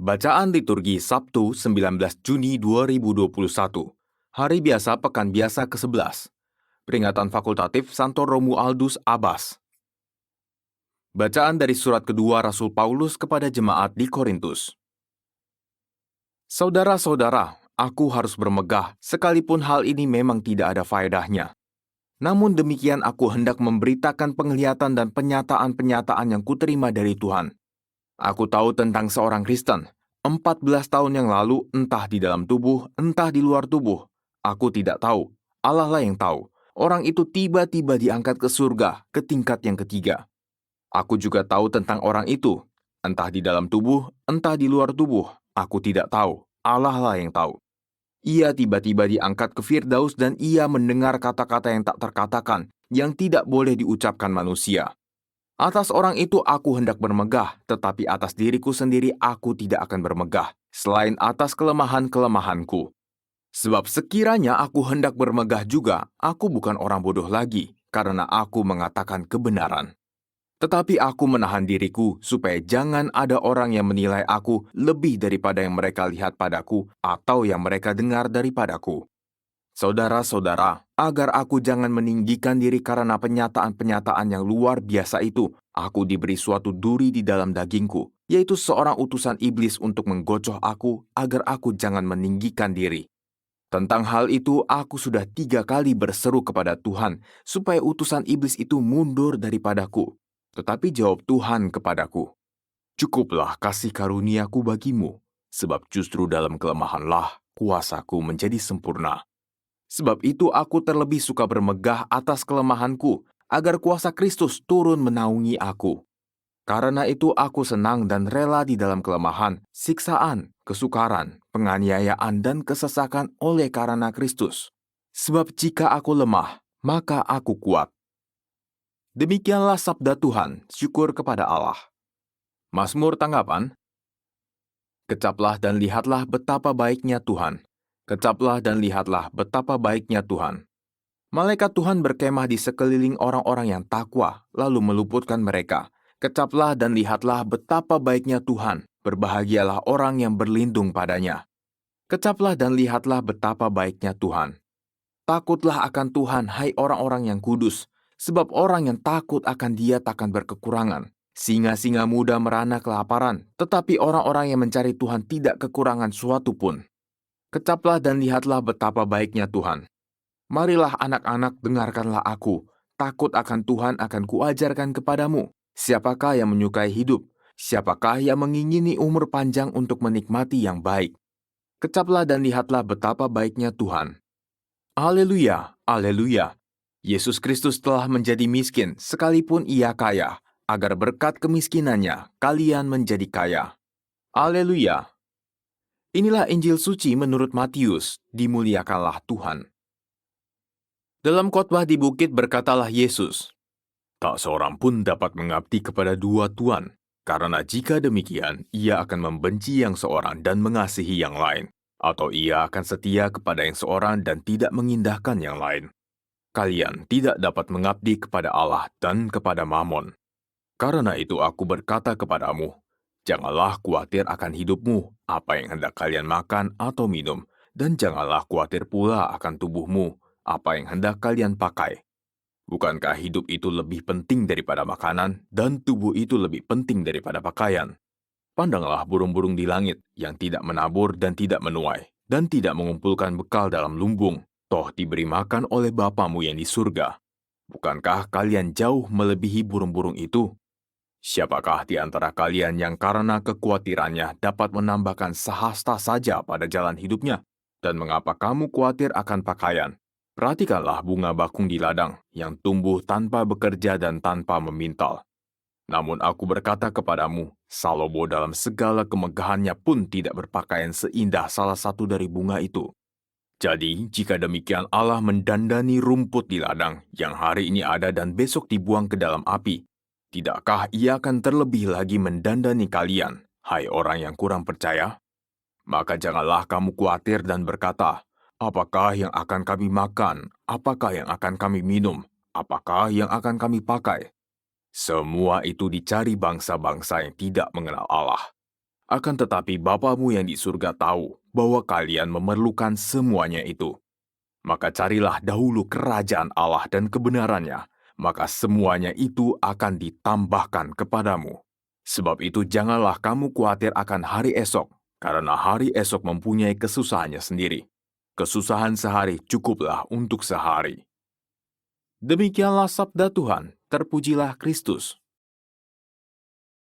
Bacaan liturgi Sabtu 19 Juni 2021. Hari biasa Pekan Biasa ke-11. Peringatan fakultatif Santo Romualdus Abbas. Bacaan dari surat kedua Rasul Paulus kepada jemaat di Korintus. Saudara-saudara, aku harus bermegah, sekalipun hal ini memang tidak ada faedahnya. Namun demikian aku hendak memberitakan penglihatan dan penyataan-penyataan yang kuterima dari Tuhan. Aku tahu tentang seorang Kristen, 14 tahun yang lalu, entah di dalam tubuh, entah di luar tubuh. Aku tidak tahu, Allah lah yang tahu. Orang itu tiba-tiba diangkat ke surga, ke tingkat yang ketiga. Aku juga tahu tentang orang itu, entah di dalam tubuh, entah di luar tubuh. Aku tidak tahu, Allah lah yang tahu. Ia tiba-tiba diangkat ke Firdaus dan ia mendengar kata-kata yang tak terkatakan, yang tidak boleh diucapkan manusia. Atas orang itu aku hendak bermegah, tetapi atas diriku sendiri aku tidak akan bermegah, selain atas kelemahan-kelemahanku. Sebab sekiranya aku hendak bermegah juga, aku bukan orang bodoh lagi, karena aku mengatakan kebenaran. Tetapi aku menahan diriku, supaya jangan ada orang yang menilai aku lebih daripada yang mereka lihat padaku, atau yang mereka dengar daripadaku. Saudara-saudara, agar aku jangan meninggikan diri karena penyataan-penyataan yang luar biasa itu, aku diberi suatu duri di dalam dagingku, yaitu seorang utusan iblis untuk menggocoh aku, agar aku jangan meninggikan diri. Tentang hal itu, aku sudah 3 kali berseru kepada Tuhan, supaya utusan iblis itu mundur daripadaku. Tetapi jawab Tuhan kepadaku, "Cukuplah kasih karuniaku bagimu, sebab justru dalam kelemahanlah kuasaku menjadi sempurna." Sebab itu aku terlebih suka bermegah atas kelemahanku, agar kuasa Kristus turun menaungi aku. Karena itu aku senang dan rela di dalam kelemahan, siksaan, kesukaran, penganiayaan, dan kesesakan oleh karena Kristus. Sebab jika aku lemah, maka aku kuat. Demikianlah sabda Tuhan, syukur kepada Allah. Mazmur tanggapan. Kecaplah dan lihatlah betapa baiknya Tuhan. Kecaplah dan lihatlah betapa baiknya Tuhan. Malaikat Tuhan berkemah di sekeliling orang-orang yang takwa, lalu meluputkan mereka. Kecaplah dan lihatlah betapa baiknya Tuhan. Berbahagialah orang yang berlindung padanya. Kecaplah dan lihatlah betapa baiknya Tuhan. Takutlah akan Tuhan, hai orang-orang yang kudus, sebab orang yang takut akan Dia takkan berkekurangan. Singa-singa muda merana kelaparan, tetapi orang-orang yang mencari Tuhan tidak kekurangan suatu pun. Kecaplah dan lihatlah betapa baiknya Tuhan. Marilah anak-anak, dengarkanlah aku. Takut akan Tuhan akan kuajarkan kepadamu. Siapakah yang menyukai hidup? Siapakah yang mengingini umur panjang untuk menikmati yang baik? Kecaplah dan lihatlah betapa baiknya Tuhan. Haleluya, haleluya. Yesus Kristus telah menjadi miskin sekalipun Ia kaya, agar berkat kemiskinannya kalian menjadi kaya. Haleluya. Inilah Injil suci menurut Matius, dimuliakanlah Tuhan. Dalam khotbah di bukit berkatalah Yesus, "Tak seorang pun dapat mengabdi kepada 2 tuan, karena jika demikian, ia akan membenci yang seorang dan mengasihi yang lain, atau ia akan setia kepada yang seorang dan tidak mengindahkan yang lain. Kalian tidak dapat mengabdi kepada Allah dan kepada Mamon. Karena itu aku berkata kepadamu, janganlah khawatir akan hidupmu, apa yang hendak kalian makan atau minum, dan janganlah khawatir pula akan tubuhmu, apa yang hendak kalian pakai. Bukankah hidup itu lebih penting daripada makanan, dan tubuh itu lebih penting daripada pakaian? Pandanglah burung-burung di langit yang tidak menabur dan tidak menuai, dan tidak mengumpulkan bekal dalam lumbung, toh diberi makan oleh Bapamu yang di surga. Bukankah kalian jauh melebihi burung-burung itu? Siapakah di antara kalian yang karena kekhawatirannya dapat menambahkan sehasta saja pada jalan hidupnya? Dan mengapa kamu khawatir akan pakaian? Perhatikanlah bunga bakung di ladang, yang tumbuh tanpa bekerja dan tanpa memintal. Namun aku berkata kepadamu, Salomo dalam segala kemegahannya pun tidak berpakaian seindah salah satu dari bunga itu. Jadi, jika demikian Allah mendandani rumput di ladang, yang hari ini ada dan besok dibuang ke dalam api, tidakkah Ia akan terlebih lagi mendandani kalian, hai orang yang kurang percaya? Maka janganlah kamu khawatir dan berkata, apakah yang akan kami makan? Apakah yang akan kami minum? Apakah yang akan kami pakai? Semua itu dicari bangsa-bangsa yang tidak mengenal Allah. Akan tetapi Bapamu yang di surga tahu bahwa kalian memerlukan semuanya itu. Maka carilah dahulu kerajaan Allah dan kebenarannya, maka semuanya itu akan ditambahkan kepadamu. Sebab itu janganlah kamu khawatir akan hari esok, karena hari esok mempunyai kesusahannya sendiri. Kesusahan sehari cukuplah untuk sehari. Demikianlah sabda Tuhan, terpujilah Kristus.